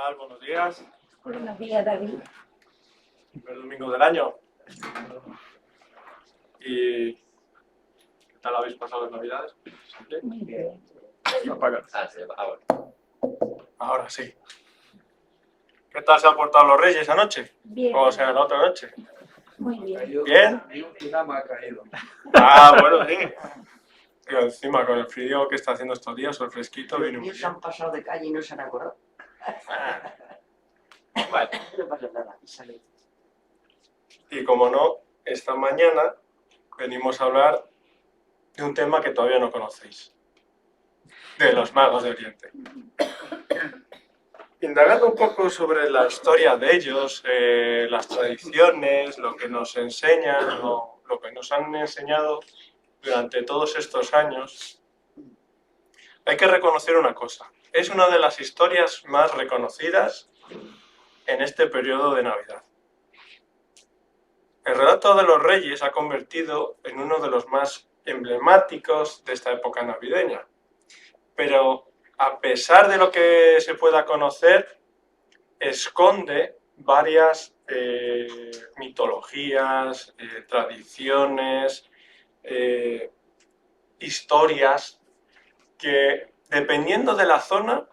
tal? Buenos días. Buenos días, David. Primer domingo del año. ¿Y qué tal habéis pasado las Navidades? ¿Sí? Muy bien. Apaga. Sí, ahora. Ahora sí. ¿Qué tal se han portado los Reyes anoche? Bien. O sea, la otra noche. Muy bien. ¿Bien? Ni un tsunami ha caído. Ah, bueno, sí. Pero encima, con el frío que está haciendo estos días, o el fresquito, Los viene muy niños bien. han pasado de calle y no se han acordado. Ah. Bueno, No pasa nada. Sale. y como no, esta mañana venimos a hablar de un tema que todavía no conocéis. De los magos de Oriente. Indagando un poco sobre la historia de ellos, las tradiciones, lo que nos enseñan, lo que nos han enseñado durante todos estos años, hay que reconocer una cosa. Es una de las historias más reconocidas en este periodo de Navidad. El relato de los Reyes se ha convertido en uno de los más emblemáticos de esta época navideña. Pero a pesar de lo que se pueda conocer, esconde varias mitologías, tradiciones, historias que, dependiendo de la zona,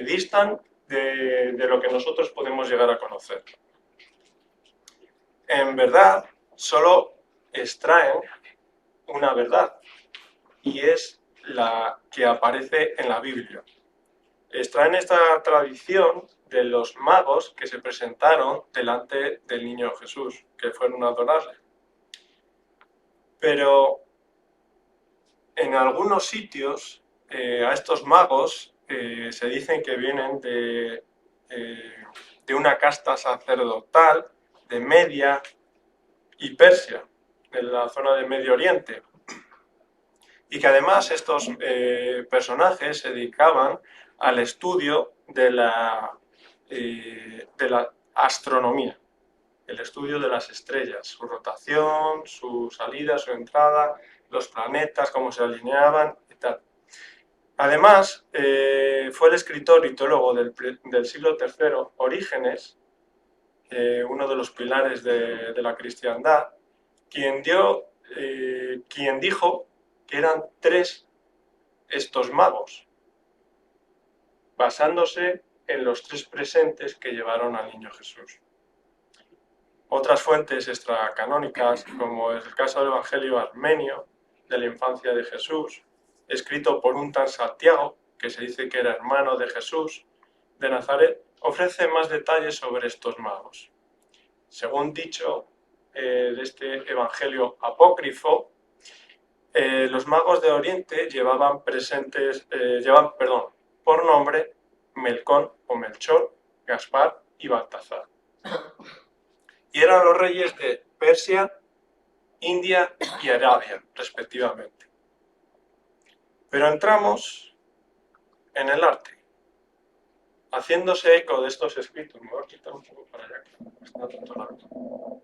distan de lo que nosotros podemos llegar a conocer. En verdad, solo extraen una verdad, y es la que aparece en la Biblia. Extraen esta tradición de los magos que se presentaron delante del niño Jesús, que fueron a adorarle. Pero en algunos sitios a estos magos se dicen que vienen de una casta sacerdotal de Media y Persia, de la zona del Medio Oriente. Y que además estos personajes se dedicaban al estudio de la astronomía, el estudio de las estrellas, su rotación, su salida, su entrada, los planetas, cómo se alineaban y tal. Además, fue el escritor y teólogo del siglo III, Orígenes, uno de los pilares de la cristiandad, quien dijo que eran tres estos magos, basándose en los tres presentes que llevaron al niño Jesús. Otras fuentes extracanónicas, como es el caso del Evangelio armenio de la infancia de Jesús, escrito por un tal Santiago, que se dice que era hermano de Jesús, de Nazaret, ofrece más detalles sobre estos magos. Según dicho de este Evangelio apócrifo, los magos de Oriente llevaban por nombre Melcón o Melchor, Gaspar y Baltasar. Y eran los reyes de Persia, India y Arabia, respectivamente. Pero entramos en el arte, haciéndose eco de estos escritos. Me voy a quitar un poco para allá, que está tanto largo.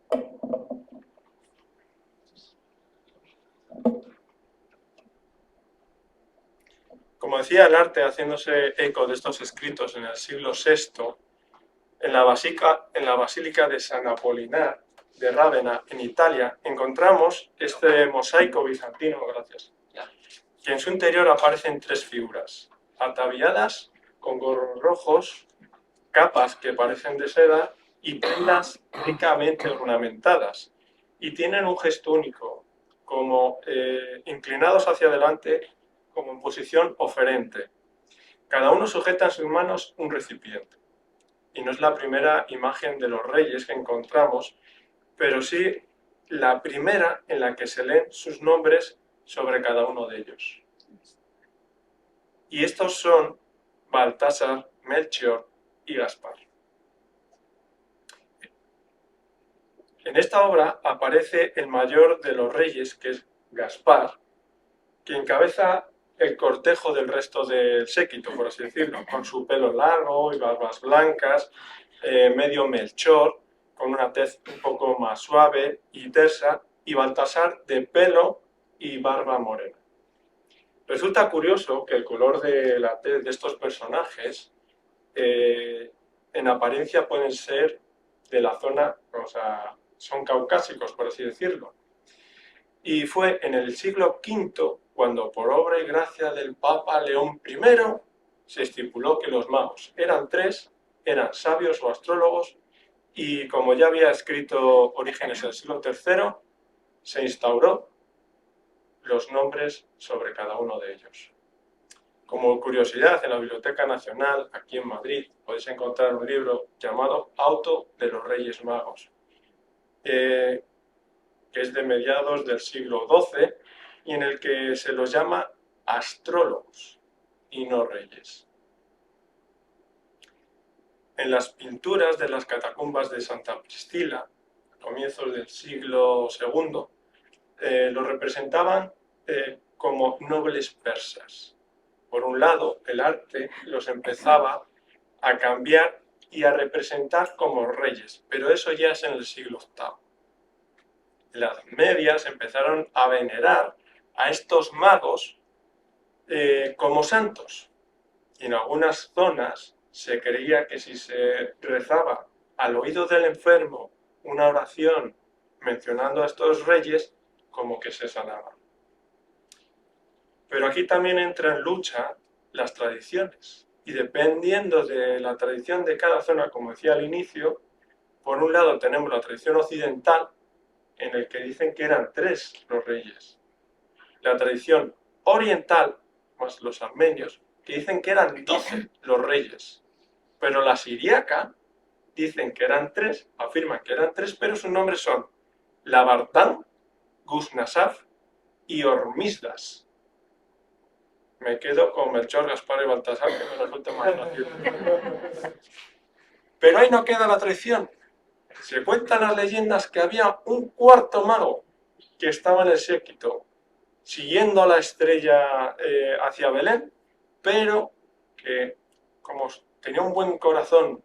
Como decía, el arte, haciéndose eco de estos escritos en el siglo VI, en la Basílica de San Apolinar de Rávena, en Italia, encontramos este mosaico bizantino, gracias, que en su interior aparecen tres figuras, ataviadas con gorros rojos, capas que parecen de seda y prendas ricamente ornamentadas, y tienen un gesto único, como inclinados hacia adelante, como en posición oferente. Cada uno sujeta en sus manos un recipiente. Y no es la primera imagen de los reyes que encontramos, pero sí la primera en la que se leen sus nombres sobre cada uno de ellos. Y estos son Baltasar, Melchior y Gaspar. En esta obra aparece el mayor de los reyes, que es Gaspar, que encabeza el cortejo del resto del séquito, por así decirlo, con su pelo largo y barbas blancas, medio Melchor, con una tez un poco más suave y tersa, y Baltasar de pelo y barba morena. Resulta curioso que el color de la tez de estos personajes en apariencia pueden ser de la zona, o sea, son caucásicos, por así decirlo. Y fue en el siglo V cuando, por obra y gracia del Papa León I, se estipuló que los magos eran tres, eran sabios o astrólogos, y como ya había escrito Orígenes en el siglo III, se instauró los nombres sobre cada uno de ellos. Como curiosidad, en la Biblioteca Nacional, aquí en Madrid, podéis encontrar un libro llamado Auto de los Reyes Magos, que es de mediados del siglo XII y en el que se los llama astrólogos y no reyes. En las pinturas de las catacumbas de Santa Priscila, a comienzos del siglo II, los representaban como nobles persas. Por un lado, el arte los empezaba a cambiar y a representar como reyes, pero eso ya es en el siglo VIII. Las medias empezaron a venerar a estos magos como santos. Y en algunas zonas se creía que si se rezaba al oído del enfermo una oración mencionando a estos reyes, como que se sanaba. Pero aquí también entra en lucha las tradiciones. Y dependiendo de la tradición de cada zona, como decía al inicio, por un lado tenemos la tradición occidental, en el que dicen que eran tres los reyes. La tradición oriental, más los armenios, que dicen que eran 12 los reyes. Pero la siríaca dicen que eran tres, afirman que eran tres, pero sus nombres son Labartán, Gusnasaf y Hormisdas. Me quedo con Melchor, Gaspar y Baltasar, que me resulta más fácil. Pero ahí no queda la tradición. Se cuentan las leyendas que había un cuarto mago que estaba en el séquito, siguiendo a la estrella hacia Belén, pero que como tenía un buen corazón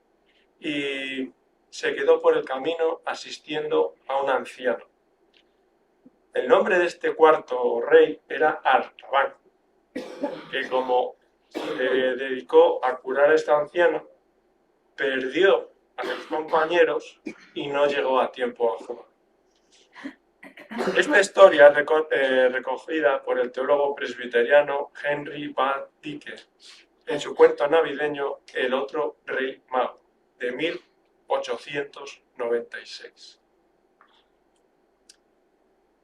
y se quedó por el camino asistiendo a un anciano. El nombre de este cuarto rey era Artaban, que como se dedicó a curar a este anciano, perdió a sus compañeros y no llegó a tiempo a jugar. Esta historia es recogida por el teólogo presbiteriano Henry Van Dyke en su cuento navideño El otro rey mago, de 1896.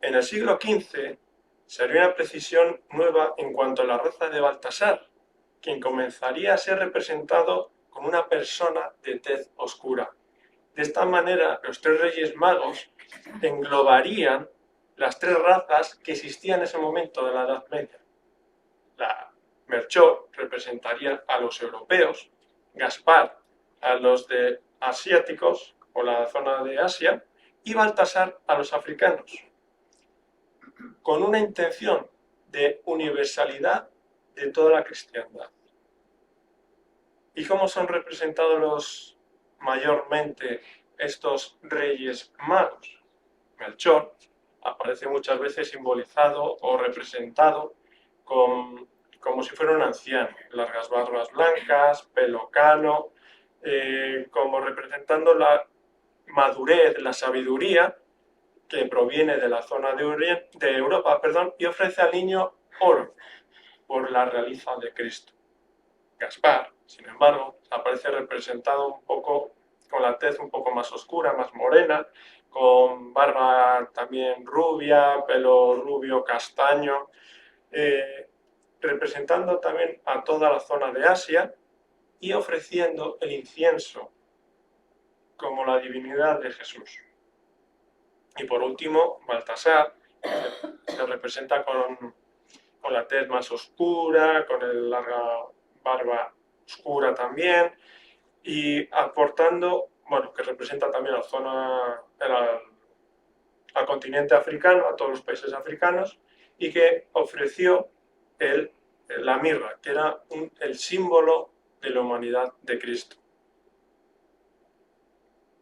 En el siglo XV se haría una precisión nueva en cuanto a la raza de Baltasar, quien comenzaría a ser representado con una persona de tez oscura. De esta manera, los tres reyes magos englobarían las tres razas que existían en ese momento de la Edad Media. La Melchor representaría a los europeos, Gaspar a los de asiáticos o la zona de Asia y Baltasar a los africanos, con una intención de universalidad de toda la cristiandad. ¿Y cómo son representados mayormente estos reyes magos? Melchor aparece muchas veces simbolizado o representado como si fuera un anciano, largas barbas blancas, pelo cano, como representando la madurez, la sabiduría que proviene de la zona de Europa, y ofrece al niño oro por la realeza de Cristo. Gaspar, sin embargo, aparece representado un poco con la tez un poco más oscura, más morena, con barba también rubia, pelo rubio castaño, representando también a toda la zona de Asia y ofreciendo el incienso como la divinidad de Jesús. Y por último, Baltasar se representa con la tez más oscura, con el larga barba oscura también, y aportando, que representa también la zona, al continente africano, a todos los países africanos, y que ofreció la mirra, que era el símbolo de la humanidad de Cristo.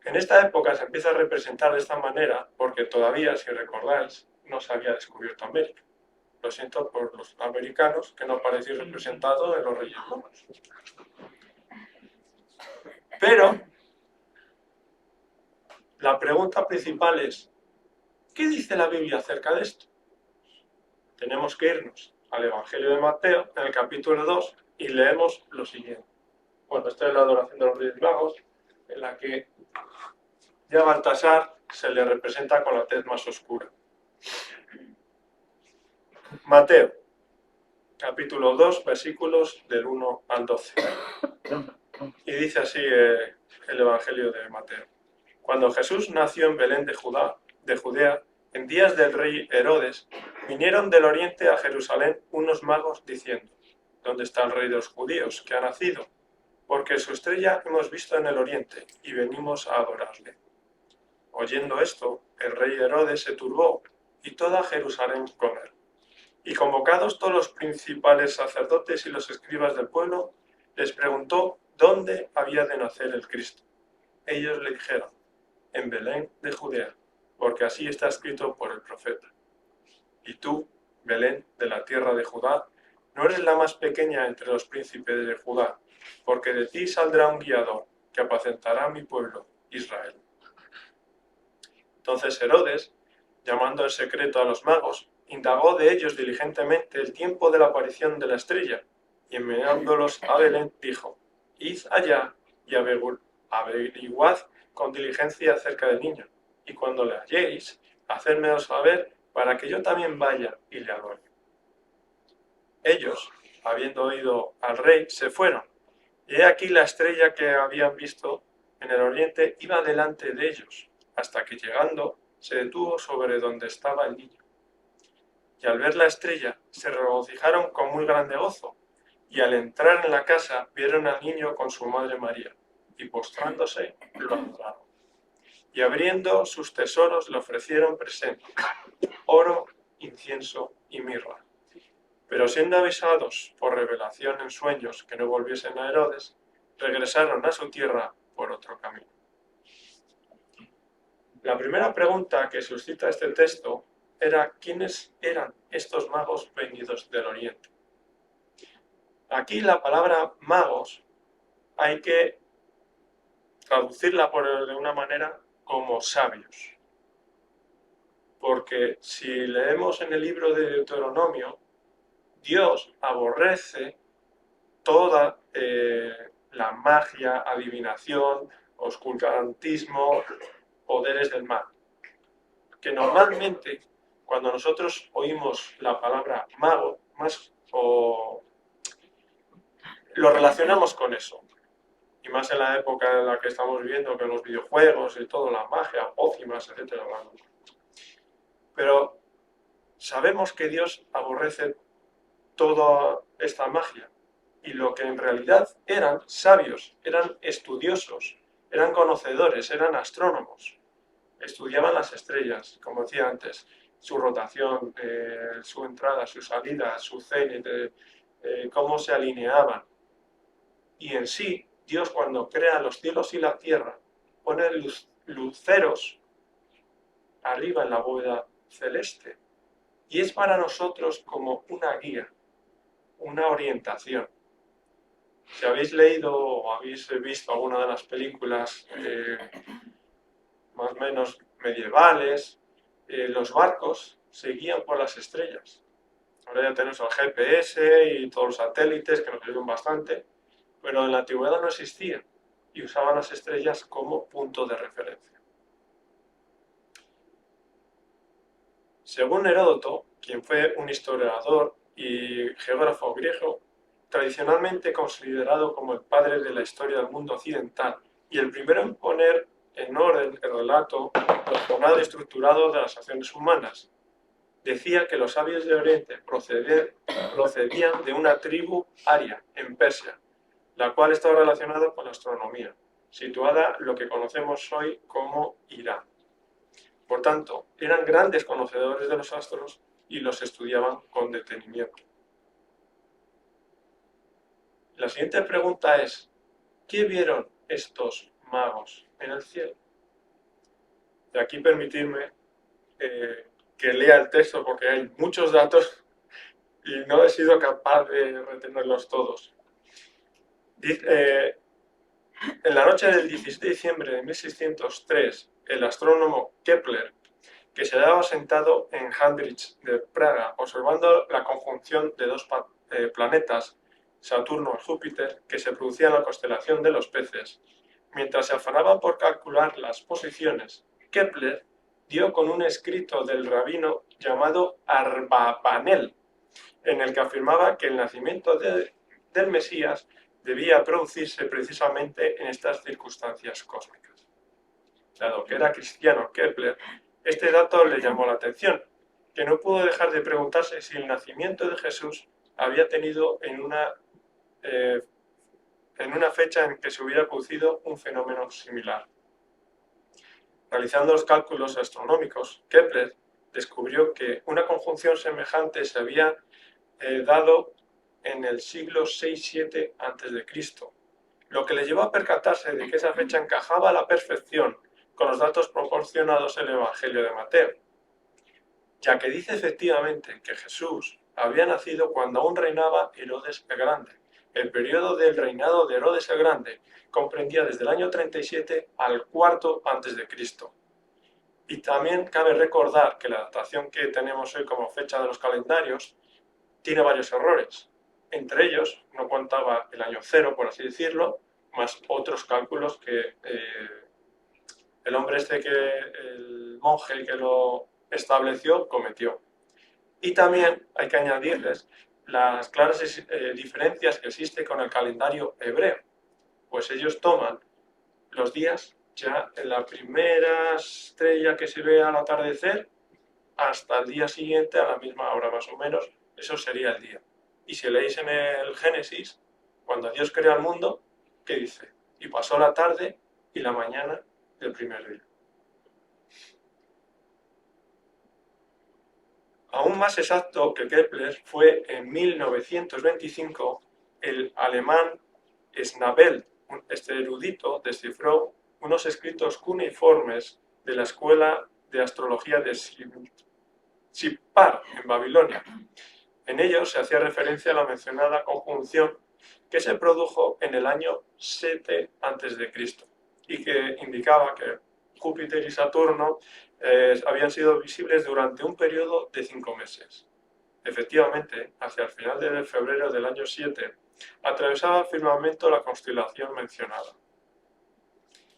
En esta época se empieza a representar de esta manera porque todavía, si recordáis, no se había descubierto América. Lo siento por los americanos que no aparecéis representados en los Reyes Magos. Pero la pregunta principal es, ¿qué dice la Biblia acerca de esto? Tenemos que irnos al Evangelio de Mateo, en el capítulo 2, y leemos lo siguiente. Bueno, esta es la adoración de los Reyes Magos, en la que ya a Baltasar se le representa con la tez más oscura. Mateo, capítulo 2, versículos del 1 al 12. Y dice así el Evangelio de Mateo. Cuando Jesús nació en Belén de Judea, en días del rey Herodes, vinieron del oriente a Jerusalén unos magos diciendo, ¿dónde está el rey de los judíos que ha nacido? Porque su estrella hemos visto en el oriente y venimos a adorarle. Oyendo esto, el rey Herodes se turbó y toda Jerusalén con él. Y convocados todos los principales sacerdotes y los escribas del pueblo, les preguntó dónde había de nacer el Cristo. Ellos le dijeron, en Belén de Judea, porque así está escrito por el profeta. Y tú, Belén, de la tierra de Judá, no eres la más pequeña entre los príncipes de Judá, porque de ti saldrá un guiador que apacentará a mi pueblo, Israel. Entonces Herodes, llamando en secreto a los magos, indagó de ellos diligentemente el tiempo de la aparición de la estrella, y enviándolos a Belén dijo, id allá y averiguad con diligencia acerca del niño, y cuando le halléis, hacedmelo saber para que yo también vaya y le adore. Ellos, habiendo oído al rey, se fueron, y he aquí la estrella que habían visto en el oriente iba delante de ellos, hasta que llegando se detuvo sobre donde estaba el niño. Y al ver la estrella se regocijaron con muy grande gozo, y al entrar en la casa vieron al niño con su madre María, y postrándose lo adoraron. Y abriendo sus tesoros le ofrecieron presentes, oro, incienso y mirra. Pero siendo avisados por revelación en sueños que no volviesen a Herodes, regresaron a su tierra por otro camino. La primera pregunta que suscita este texto era ¿quiénes eran estos magos venidos del oriente? Aquí la palabra magos hay que traducirla de una manera como sabios. Porque si leemos en el libro de Deuteronomio, Dios aborrece toda la magia, adivinación, oscurantismo, poderes del mal. Que normalmente cuando nosotros oímos la palabra mago, lo relacionamos con eso. Y más en la época en la que estamos viviendo, que los videojuegos y todo, la magia, pócimas, etc. Pero sabemos que Dios aborrece toda esta magia. Y lo que en realidad eran sabios, eran estudiosos, eran conocedores, eran astrónomos. Estudiaban las estrellas, como decía antes, su rotación, su entrada, su salida, su cenit, cómo se alineaban. Y en sí, Dios cuando crea los cielos y la tierra, pone luceros arriba en la bóveda celeste. Y es para nosotros como una guía, una orientación. Si habéis leído o habéis visto alguna de las películas más o menos medievales, los barcos se guían por las estrellas. Ahora ya tenemos el GPS y todos los satélites que nos ayudan bastante, pero en la antigüedad no existían y usaban las estrellas como punto de referencia. Según Heródoto, quien fue un historiador y geógrafo griego, tradicionalmente considerado como el padre de la historia del mundo occidental y el primero en poner en orden el relato razonado y estructurado de las acciones humanas, decía que los sabios de Oriente procedían de una tribu aria en Persia, la cual estaba relacionada con la astronomía, situada en lo que conocemos hoy como Irán. Por tanto, eran grandes conocedores de los astros y los estudiaban con detenimiento. La siguiente pregunta es, ¿qué vieron estos magos en el cielo? Y aquí permitidme que lea el texto porque hay muchos datos y no he sido capaz de retenerlos todos. En la noche del 16 de diciembre de 1603, el astrónomo Kepler, que se hallaba sentado en Handrich de Praga, observando la conjunción de dos planetas, Saturno y Júpiter, que se producía en la constelación de los Peces, mientras se afanaba por calcular las posiciones, Kepler dio con un escrito del rabino llamado Arbapanel, en el que afirmaba que el nacimiento del Mesías debía producirse precisamente en estas circunstancias cósmicas. Dado que era cristiano Kepler, este dato le llamó la atención, que no pudo dejar de preguntarse si el nacimiento de Jesús había tenido en una fecha en que se hubiera producido un fenómeno similar. Realizando los cálculos astronómicos, Kepler descubrió que una conjunción semejante se había dado en el siglo VI-VII a.C., lo que le llevó a percatarse de que esa fecha encajaba a la perfección con los datos proporcionados en el Evangelio de Mateo, ya que dice efectivamente que Jesús había nacido cuando aún reinaba Herodes el Grande. El periodo del reinado de Herodes el Grande comprendía desde el año 37 al IV a.C. Y también cabe recordar que la datación que tenemos hoy como fecha de los calendarios tiene varios errores. Entre ellos, no contaba el año cero, por así decirlo, más otros cálculos que el monje que lo estableció, cometió. Y también hay que añadirles las claras diferencias que existen con el calendario hebreo, pues ellos toman los días ya en la primera estrella que se ve al atardecer hasta el día siguiente a la misma hora más o menos, eso sería el día. Y si leéis en el Génesis, cuando Dios crea el mundo, ¿qué dice? Y pasó la tarde y la mañana del primer día. Aún más exacto que Kepler fue en 1925 el alemán Schnabel, este erudito, descifró unos escritos cuneiformes de la Escuela de Astrología de Sippar, en Babilonia. En ellos se hacía referencia a la mencionada conjunción que se produjo en el año 7 a.C. y que indicaba que Júpiter y Saturno habían sido visibles durante un periodo de 5 meses. Efectivamente, hacia el final de febrero del año 7, atravesaba el firmamento la constelación mencionada.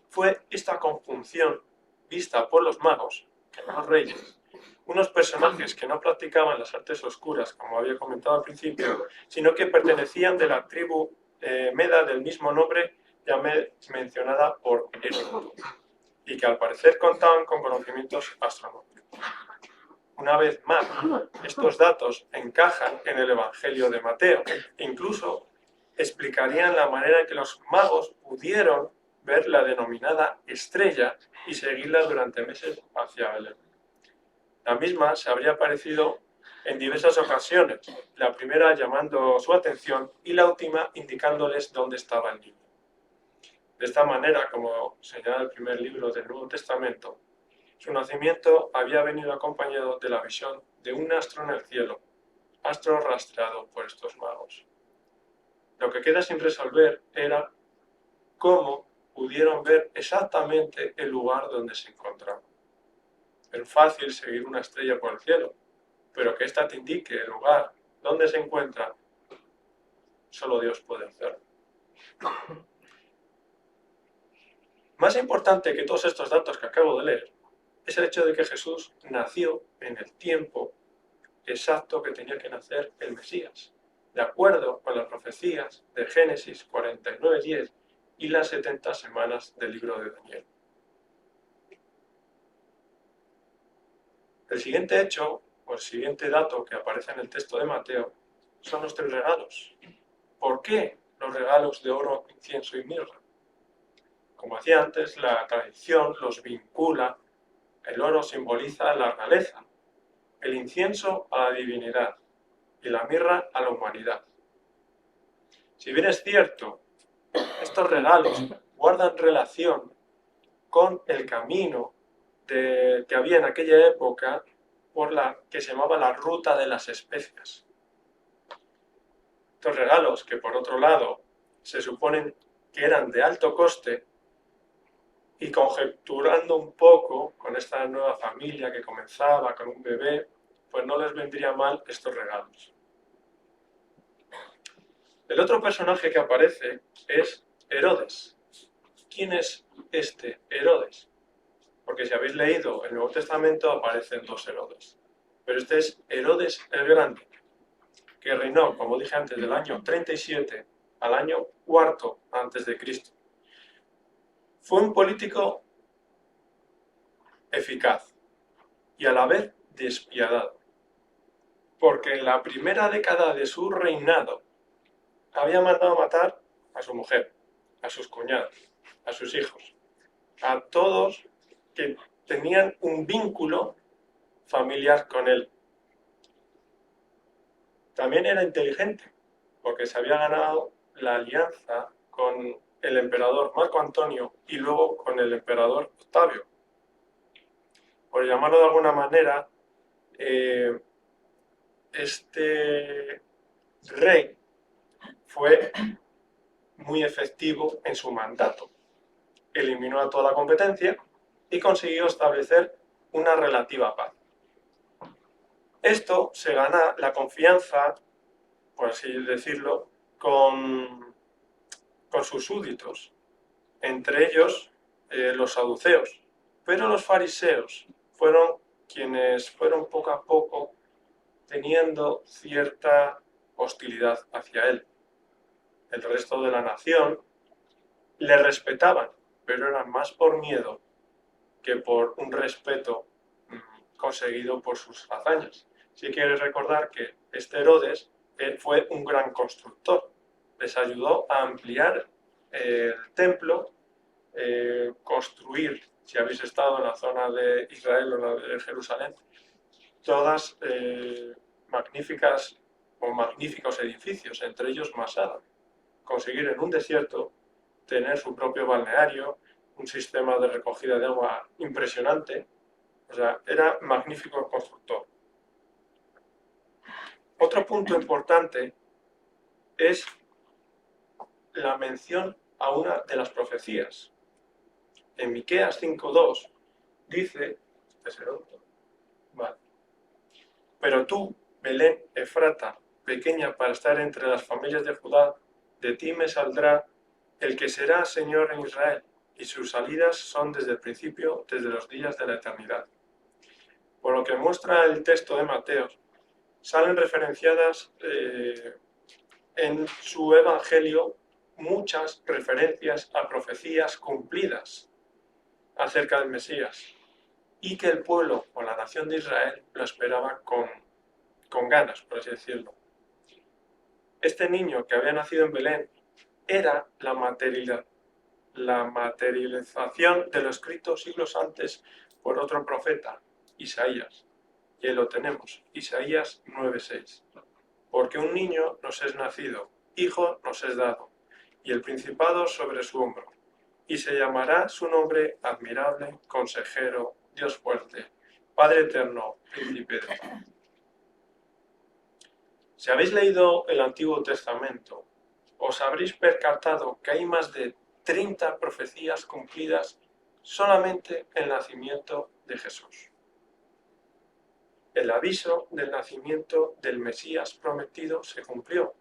Fue esta conjunción vista por los magos, que eran los reyes, unos personajes que no practicaban las artes oscuras, como había comentado al principio, sino que pertenecían de la tribu Meda del mismo nombre ya mencionada por Heródoto, y que al parecer contaban con conocimientos astronómicos. Una vez más, estos datos encajan en el Evangelio de Mateo e incluso explicarían la manera en que los magos pudieron ver la denominada estrella y seguirla durante meses hacia Belén. La misma se habría aparecido en diversas ocasiones, la primera llamando su atención y la última indicándoles dónde estaba el niño. De esta manera, como señala el primer libro del Nuevo Testamento, su nacimiento había venido acompañado de la visión de un astro en el cielo, astro rastreado por estos magos. Lo que queda sin resolver era cómo pudieron ver exactamente el lugar donde se encontraban. Es fácil seguir una estrella por el cielo, pero que ésta te indique el lugar donde se encuentra, solo Dios puede hacerlo. Más importante que todos estos datos que acabo de leer es el hecho de que Jesús nació en el tiempo exacto que tenía que nacer el Mesías, de acuerdo con las profecías de Génesis 49:10 y las 70 semanas del libro de Daniel. El siguiente hecho, o el siguiente dato que aparece en el texto de Mateo, son los 3 regalos. ¿Por qué los regalos de oro, incienso y mirra? Como decía antes, la tradición los vincula. El oro simboliza la realeza, el incienso a la divinidad y la mirra a la humanidad. Si bien es cierto, estos regalos guardan relación con el camino que había en aquella época por la que se llamaba la ruta de las especias. Estos regalos que por otro lado se suponen que eran de alto coste, y conjeturando un poco con esta nueva familia que comenzaba con un bebé, pues no les vendría mal estos regalos. El otro personaje que aparece es Herodes. ¿Quién es este Herodes? Porque si habéis leído el Nuevo Testamento aparecen dos Herodes. Pero este es Herodes el Grande, que reinó, como dije antes, del año 37 al año 4 antes de Cristo. Fue un político eficaz y a la vez despiadado, porque en la primera década de su reinado había mandado matar a su mujer, a sus cuñados, a sus hijos, a todos que tenían un vínculo familiar con él. También era inteligente, porque se había ganado la alianza con el emperador Marco Antonio y luego con el emperador Octavio. Por llamarlo de alguna manera, este rey fue muy efectivo en su mandato. Eliminó a toda la competencia y consiguió establecer una relativa paz. Esto se gana la confianza, por así decirlo, con sus súbditos, entre ellos los saduceos. Pero los fariseos fueron quienes fueron poco a poco teniendo cierta hostilidad hacia él. El resto de la nación le respetaban, pero eran más por miedo que por un respeto conseguido por sus hazañas. Sí quiero recordar que este Herodes fue un gran constructor. Les ayudó a ampliar el templo, construir, si habéis estado en la zona de Israel o la de Jerusalén, todas magníficas o magníficos edificios, entre ellos Masada. Conseguir en un desierto tener su propio balneario, un sistema de recogida de agua impresionante. O sea, era magnífico constructor. Otro punto importante es la mención a una de las profecías. En Miqueas 5:2 dice, vale, pero tú, Belén Efrata, pequeña para estar entre las familias de Judá, de ti me saldrá el que será Señor en Israel, y sus salidas son desde el principio, desde los días de la eternidad. Por lo que muestra el texto de Mateo, salen referenciadas en su evangelio muchas referencias a profecías cumplidas acerca del Mesías y que el pueblo o la nación de Israel lo esperaba con ganas, por así decirlo. Este niño que había nacido en Belén era la materialización de lo escrito siglos antes por otro profeta, Isaías. Y ahí lo tenemos, Isaías 9:6. Porque un niño nos es nacido, hijo nos es dado, y el principado sobre su hombro. Y se llamará su nombre admirable, consejero, Dios fuerte, Padre eterno, príncipe de paz. Si habéis leído el Antiguo Testamento, os habréis percatado que hay más de 30 profecías cumplidas solamente en el nacimiento de Jesús. El aviso del nacimiento del Mesías prometido se cumplió.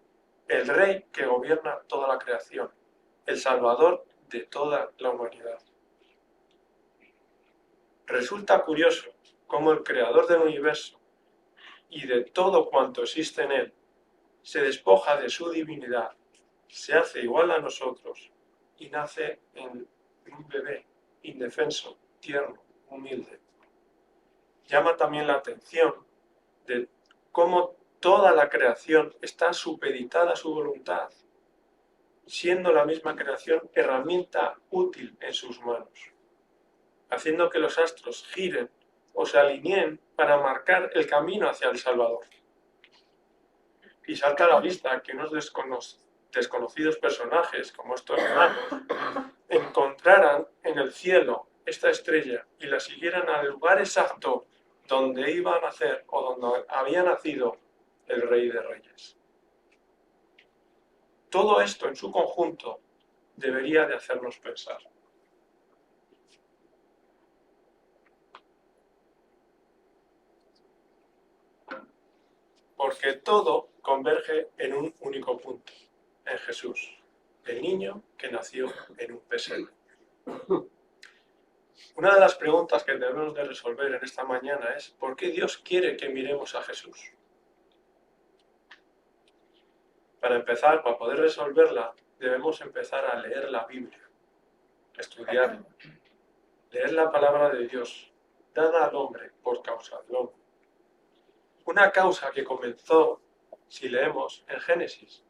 El Rey que gobierna toda la creación, el Salvador de toda la humanidad. Resulta curioso cómo el Creador del universo y de todo cuanto existe en él se despoja de su divinidad, se hace igual a nosotros y nace en un bebé indefenso, tierno, humilde. Llama también la atención de cómo toda la creación está supeditada a su voluntad, siendo la misma creación herramienta útil en sus manos, haciendo que los astros giren o se alineen para marcar el camino hacia el Salvador. Y salta a la vista que unos desconocidos personajes, como estos hermanos, encontraran en el cielo esta estrella y la siguieran al lugar exacto donde iba a nacer o donde había nacido el Rey de Reyes. Todo esto en su conjunto debería de hacernos pensar. Porque todo converge en un único punto, en Jesús, el niño que nació en un pesebre. Una de las preguntas que debemos de resolver en esta mañana es ¿por qué Dios quiere que miremos a Jesús? Para empezar, para poder resolverla, debemos empezar a leer la Biblia, estudiarla, leer la palabra de Dios, dada al hombre por causa del hombre. Una causa que comenzó, si leemos en Génesis,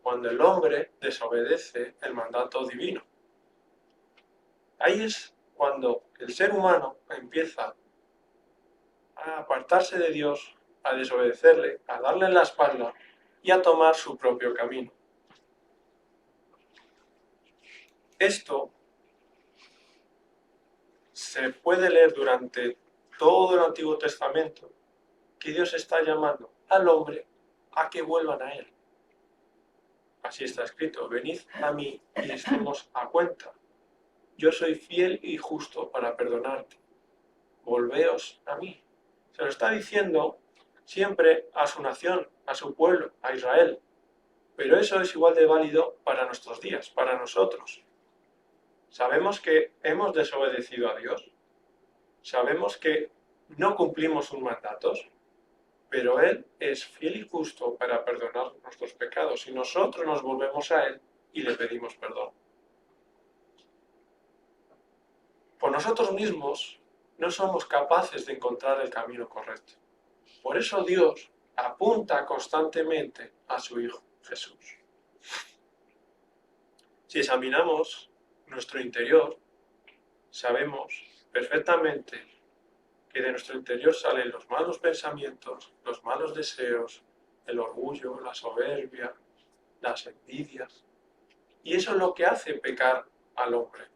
cuando el hombre desobedece el mandato divino. Ahí es cuando el ser humano empieza a apartarse de Dios, a desobedecerle, a darle la espalda y a tomar su propio camino. Esto se puede leer durante todo el Antiguo Testamento, que Dios está llamando al hombre a que vuelvan a Él. Así está escrito, venid a mí y estemos a cuenta. Yo soy fiel y justo para perdonarte. Volveos a mí. Se lo está diciendo siempre a su nación, a su pueblo, a Israel. Pero eso es igual de válido para nuestros días, para nosotros. Sabemos que hemos desobedecido a Dios. Sabemos que no cumplimos sus mandatos. Pero Él es fiel y justo para perdonar nuestros pecados y nosotros nos volvemos a Él y le pedimos perdón. Por nosotros mismos no somos capaces de encontrar el camino correcto. Por eso Dios apunta constantemente a su Hijo Jesús. Si examinamos nuestro interior, sabemos perfectamente que de nuestro interior salen los malos pensamientos, los malos deseos, el orgullo, la soberbia, las envidias. Y eso es lo que hace pecar al hombre.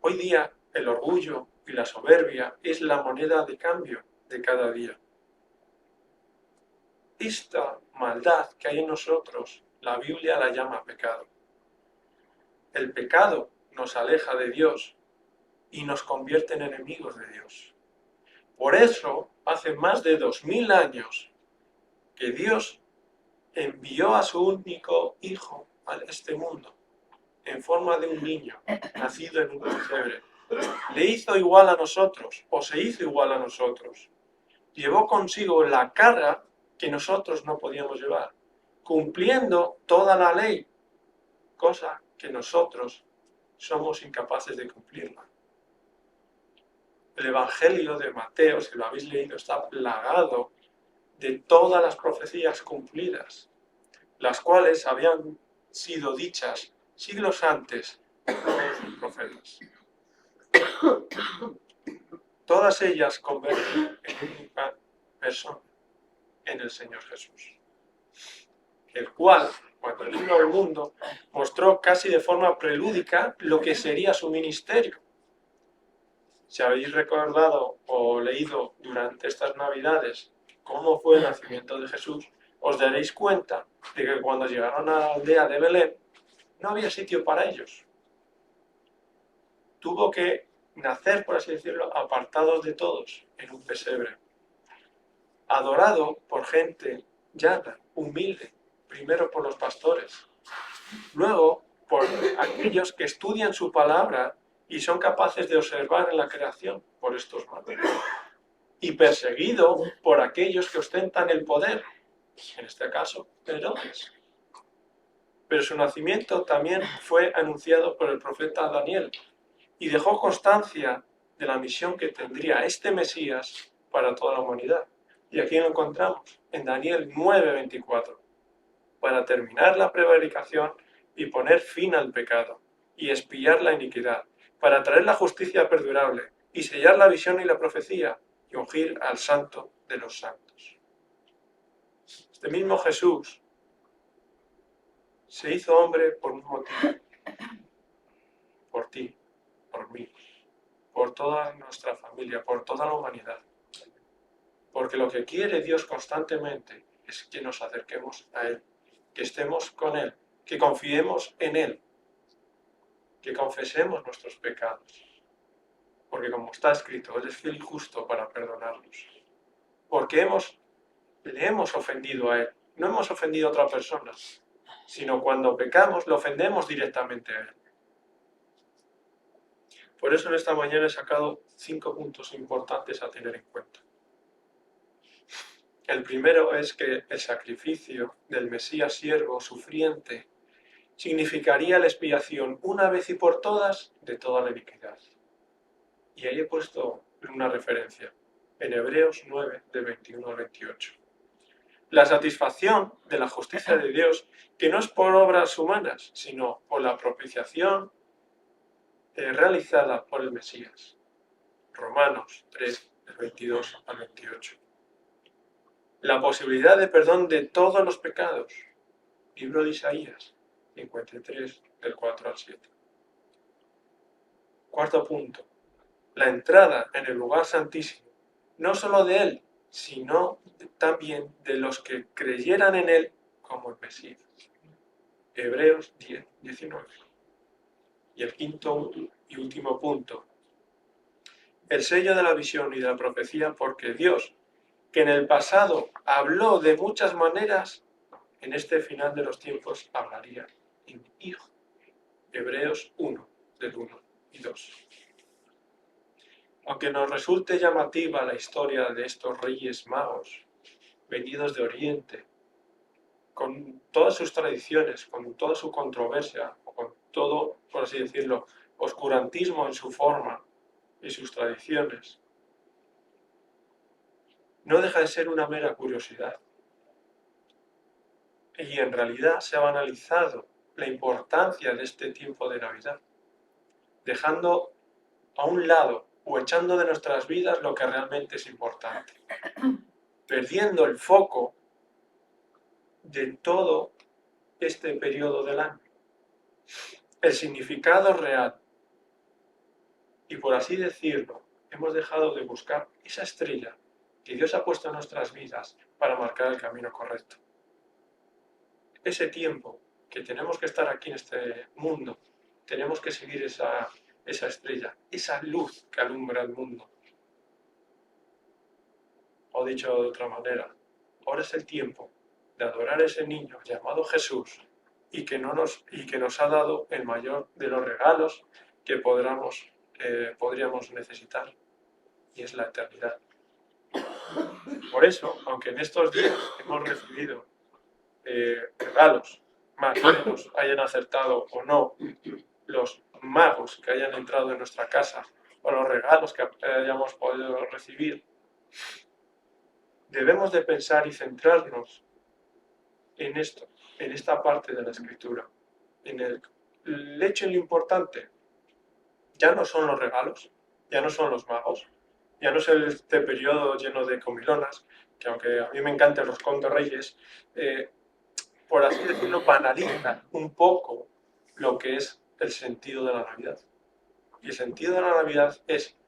Hoy día el orgullo y la soberbia es la moneda de cambio de cada día. Esta maldad que hay en nosotros, la Biblia la llama pecado. El pecado nos aleja de Dios y nos convierte en enemigos de Dios. Por eso, hace más de 2000 años que Dios envió a su único Hijo a este mundo, en forma de un niño, nacido en un pesebre. Le hizo igual a nosotros, o se hizo igual a nosotros. Llevó consigo la carga que nosotros no podíamos llevar, cumpliendo toda la ley, cosa que nosotros somos incapaces de cumplirla. El Evangelio de Mateo, si lo habéis leído, está plagado de todas las profecías cumplidas, las cuales habían sido dichas siglos antes por todos los profetas. Todas ellas convergen en una única persona, en el Señor Jesús, el cual, cuando vino al mundo, mostró casi de forma prelúdica lo que sería su ministerio. Si habéis recordado o leído durante estas Navidades cómo fue el nacimiento de Jesús, os daréis cuenta de que cuando llegaron a la aldea de Belén, no había sitio para ellos. Tuvo que nacer, por así decirlo, apartados de todos, en un pesebre. Adorado por gente llana, humilde, primero por los pastores, luego por aquellos que estudian su palabra y son capaces de observar en la creación por estos magos. Y perseguido por aquellos que ostentan el poder, en este caso, Herodes. Pero su nacimiento también fue anunciado por el profeta Daniel y dejó constancia de la misión que tendría este Mesías para toda la humanidad. Y aquí lo encontramos, en Daniel 9:24, para terminar la prevaricación y poner fin al pecado, y expiar la iniquidad, para traer la justicia perdurable, y sellar la visión y la profecía, y ungir al santo de los santos. Este mismo Jesús se hizo hombre por un motivo, por ti, por mí, por toda nuestra familia, por toda la humanidad. Porque lo que quiere Dios constantemente es que nos acerquemos a Él, que estemos con Él, que confiemos en Él, que confesemos nuestros pecados, porque como está escrito, Él es fiel y justo para perdonarnos, porque le hemos ofendido a Él, no hemos ofendido a otra persona, sino cuando pecamos lo ofendemos directamente a Él. Por eso en esta mañana he sacado 5 puntos importantes a tener en cuenta. El primero es que el sacrificio del Mesías siervo sufriente significaría la expiación una vez y por todas de toda la iniquidad. Y ahí he puesto una referencia, en Hebreos 9, de 21 al 28. La satisfacción de la justicia de Dios, que no es por obras humanas, sino por la propiciación realizada por el Mesías. Romanos 3, del 22 al 28. La posibilidad de perdón de todos los pecados. Libro de Isaías 53, del 4 al 7. Cuarto punto. La entrada en el lugar santísimo, no solo de Él, sino también de los que creyeran en Él como el Mesías. Hebreos 10, 19. Y el quinto y último punto. El sello de la visión y de la profecía, porque Dios, que en el pasado habló de muchas maneras, en este final de los tiempos hablaría en mi Hijo. Hebreos 1, del 1 y 2. Aunque nos resulte llamativa la historia de estos reyes magos, venidos de Oriente, con todas sus tradiciones, con toda su controversia, o con todo, por así decirlo, oscurantismo en su forma y sus tradiciones, no deja de ser una mera curiosidad. Y en realidad se ha banalizado la importancia de este tiempo de Navidad, dejando a un lado o echando de nuestras vidas lo que realmente es importante, perdiendo el foco de todo este periodo del año, el significado real. Y por así decirlo, hemos dejado de buscar esa estrella que Dios ha puesto en nuestras vidas para marcar el camino correcto. Ese tiempo que tenemos que estar aquí en este mundo, tenemos que seguir esa estrella, esa luz que alumbra el mundo. O dicho de otra manera, ahora es el tiempo de adorar a ese niño llamado Jesús y que nos ha dado el mayor de los regalos que podríamos necesitar, y es la eternidad. Por eso, aunque en estos días hemos recibido regalos, más o menos hayan acertado o no los magos que hayan entrado en nuestra casa o los regalos que hayamos podido recibir, debemos de pensar y centrarnos en esto, en esta parte de la Escritura, en el hecho y lo importante. Ya no son los regalos, ya no son los magos, ya no es este periodo lleno de comilonas, que aunque a mí me encantan los contos reyes, por así decirlo, banalizan un poco lo que es el sentido de la Navidad. Y el sentido de la Navidad es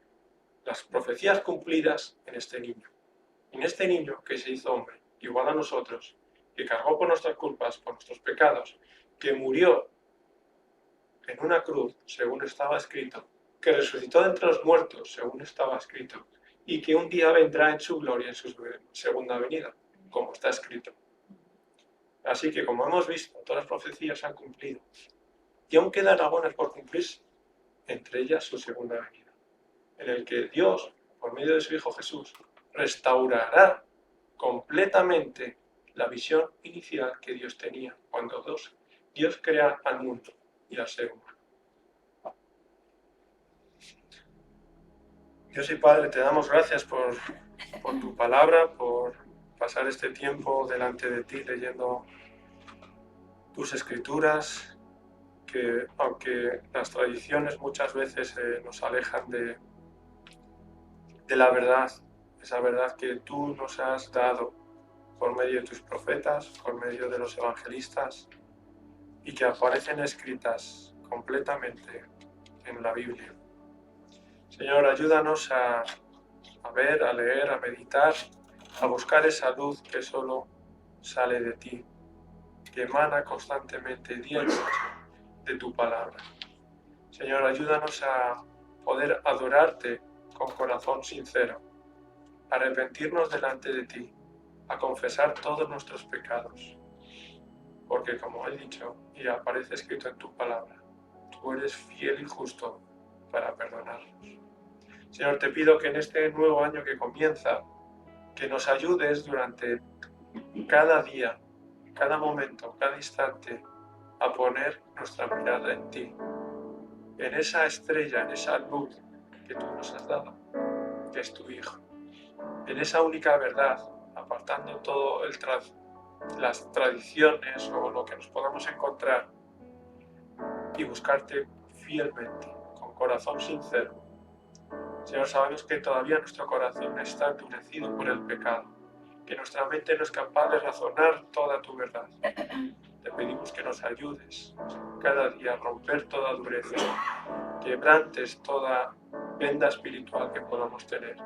las profecías cumplidas en este niño. En este niño que se hizo hombre, igual a nosotros, que cargó por nuestras culpas, por nuestros pecados, que murió en una cruz, según estaba escrito, que resucitó de entre los muertos, según estaba escrito, y que un día vendrá en su gloria en su segunda venida, como está escrito. Así que, como hemos visto, todas las profecías se han cumplido, y aún quedan algunas por cumplirse, entre ellas su segunda venida, en el que Dios, por medio de su Hijo Jesús, restaurará completamente la visión inicial que Dios tenía cuando Dios crea al mundo y al ser humano. Dios y Padre, te damos gracias por tu palabra, por pasar este tiempo delante de ti leyendo tus escrituras, que aunque las tradiciones muchas veces nos alejan de la verdad, esa verdad que tú nos has dado por medio de tus profetas, por medio de los evangelistas, y que aparecen escritas completamente en la Biblia. Señor, ayúdanos a ver, a leer, a meditar, a buscar esa luz que solo sale de ti. que emana constantemente día y noche de tu palabra. Señor, ayúdanos a poder adorarte con corazón sincero, a arrepentirnos delante de ti, a confesar todos nuestros pecados, porque como he dicho y aparece escrito en tu palabra, tú eres fiel y justo para perdonarnos. Señor, te pido que en este nuevo año que comienza, que nos ayudes durante cada día, cada momento, cada instante, a poner nuestra mirada en ti, en esa estrella, en esa luz que tú nos has dado, que es tu Hijo, en esa única verdad, apartando todo las tradiciones o lo que nos podamos encontrar y buscarte fielmente, con corazón sincero. Señor, sabemos que todavía nuestro corazón está endurecido por el pecado, que nuestra mente no es capaz de razonar toda tu verdad. Te pedimos que nos ayudes cada día a romper toda dureza, quebrantes toda venda espiritual que podamos tener,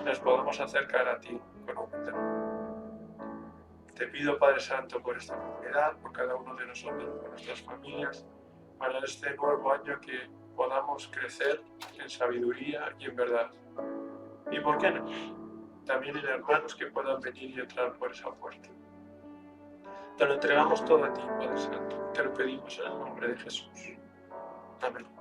nos podamos acercar a ti con humildad. Te pido, Padre Santo, por esta comunidad, por cada uno de nosotros, por nuestras familias, para este nuevo año que podamos crecer en sabiduría y en verdad. ¿Y por qué no? También en hermanos que puedan venir y entrar por esa puerta. Te lo entregamos todo a ti, Padre Santo. Te lo pedimos en el nombre de Jesús. Amén.